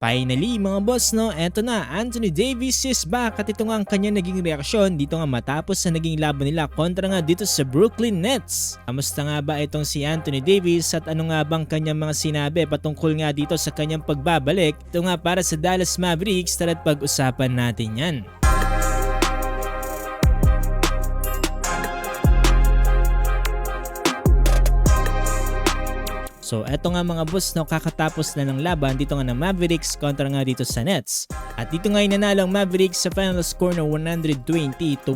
Finally mga boss no, eto na, Anthony Davis is back at ito nga ang kanya naging reaksyon dito nga matapos sa naging laban nila kontra nga dito sa Brooklyn Nets. Kamusta nga ba itong si Anthony Davis at ano nga bang kanyang mga sinabi patungkol nga dito sa kanyang pagbabalik? Ito nga para sa Dallas Mavericks, tara't pag-usapan natin yan. So eto nga mga boss no, kakatapos na ng laban dito nga ng Mavericks kontra nga dito sa Nets. At dito nga nanalo ang Mavericks sa final score na 120-101.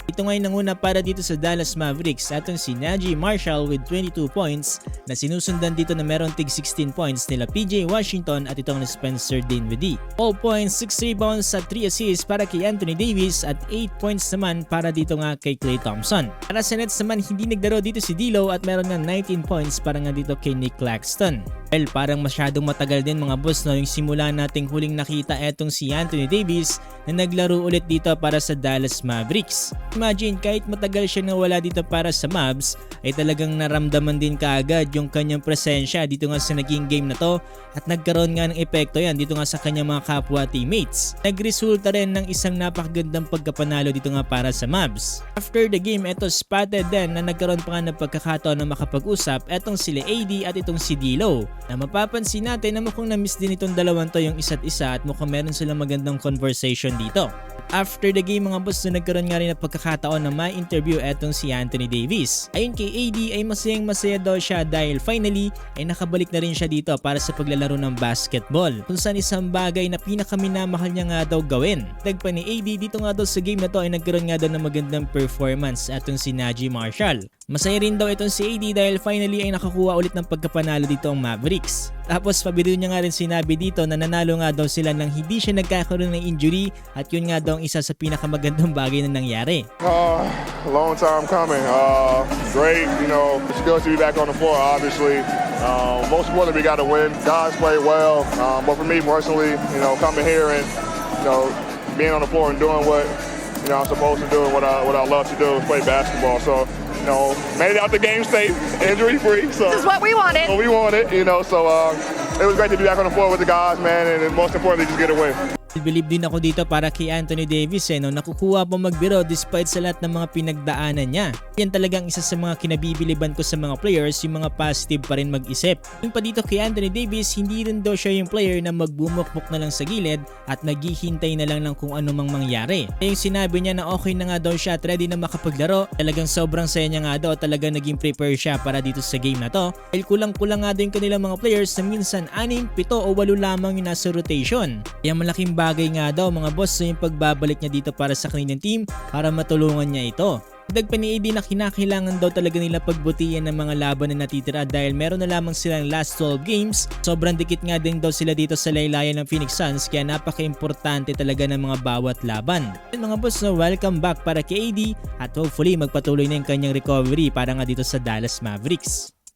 Ito nga yung nanguna para dito sa Dallas Mavericks atong si Naji Marshall with 22 points na sinusundan dito na meron tig 16 points nila PJ Washington at itong na Spencer Dinwiddie. 12 points, 6 rebounds at 3 assists para kay Anthony Davis at 8 points naman para dito nga kay Klay Thompson. Para sa Nets naman hindi naglaro dito si D'Lo at meron nga 19 points para nga dito kay Nick Claxton. Well, parang masyadong matagal din mga boss no, yung simula nating huling nakita etong si Anthony Davis na naglaro ulit dito para sa Dallas Mavericks. Imagine kahit matagal siya nawala dito para sa Mavs ay talagang naramdaman din kaagad yung kanyang presensya dito nga sa naging game na to at nagkaroon nga ng epekto yan dito nga sa kanyang mga kapwa teammates. Nagresulta rin ng isang napakagandang pagkapanalo dito nga para sa Mavs. After the game, eto spotted din na nagkaroon pa nga ng pagkakataon na makapag-usap etong sila AD at itong si D'Lo. Na mapapansin natin na mukhang na-miss din itong dalawang to yung isa't isa at mukhang meron silang magandang conversation dito. After the game mga boss na nagkaroon nga rin ng pagkakataon na ma-interview etong si Anthony Davis. Ayon kay AD ay masayang masaya daw siya dahil finally ay nakabalik na rin siya dito para sa paglalaro ng basketball. Kung saan isang bagay na pinakaminamahal niya nga daw gawin. Dagpa ni AD dito nga daw sa game na to ay nagkaroon nga daw ng magandang performance etong si Naji Marshall. Masaya rin daw itong si AD dahil finally ay nakakuha ulit ng pagkapanalo dito ang Mavericks. Tapos pabiro niya nga rin sinabi dito na nanalo nga daw sila nang hindi siya nagkakaroon ng injury at yun nga daw ang isa sa pinakamagandang bagay na nangyari. Long time coming. Great, it's good to be back on the floor obviously. Most importantly we got to win. Guys play well, but for me personally, coming here and being on the floor and doing what I'm supposed to do and what I love to do is play basketball. So made it out the game state, injury free. So this is what we wanted. What we wanted, So it was great to be back on the floor with the guys, man, and most importantly, just get a win. Believe din ako dito para kay Anthony Davis no, nakukuha pa magbiro despite sa lahat ng mga pinagdaanan niya. Yan talagang isa sa mga kinabibiliban ko sa mga players, yung mga positive pa rin mag-isip. Yung pa dito kay Anthony Davis, hindi rin daw siya yung player na magbumukmuk na lang sa gilid at naghihintay na lang ng kung ano mang mangyari. Yung sinabi niya na okay na nga daw siya at ready na makapaglaro, talagang sobrang saya niya nga daw at talagang naging prepare siya para dito sa game na to. Dahil kulang-kulang nga daw yung kanilang mga players na minsan 6, 7 o 8 lamang yung nasa rotation. Kaya malaking bagay nga daw mga boss yung pagbabalik niya dito para sa kanilang team para matulungan niya ito. Dagpa ni AD na kinakailangan daw talaga nila pagbutihan ng mga laban na natitira dahil meron na lamang silang last 12 games. Sobrang dikit nga din daw sila dito sa laylayan ng Phoenix Suns kaya napaka-importante talaga ng mga bawat laban. Mga boss welcome back para kay AD at hopefully magpatuloy na yung kanyang recovery para nga dito sa Dallas Mavericks.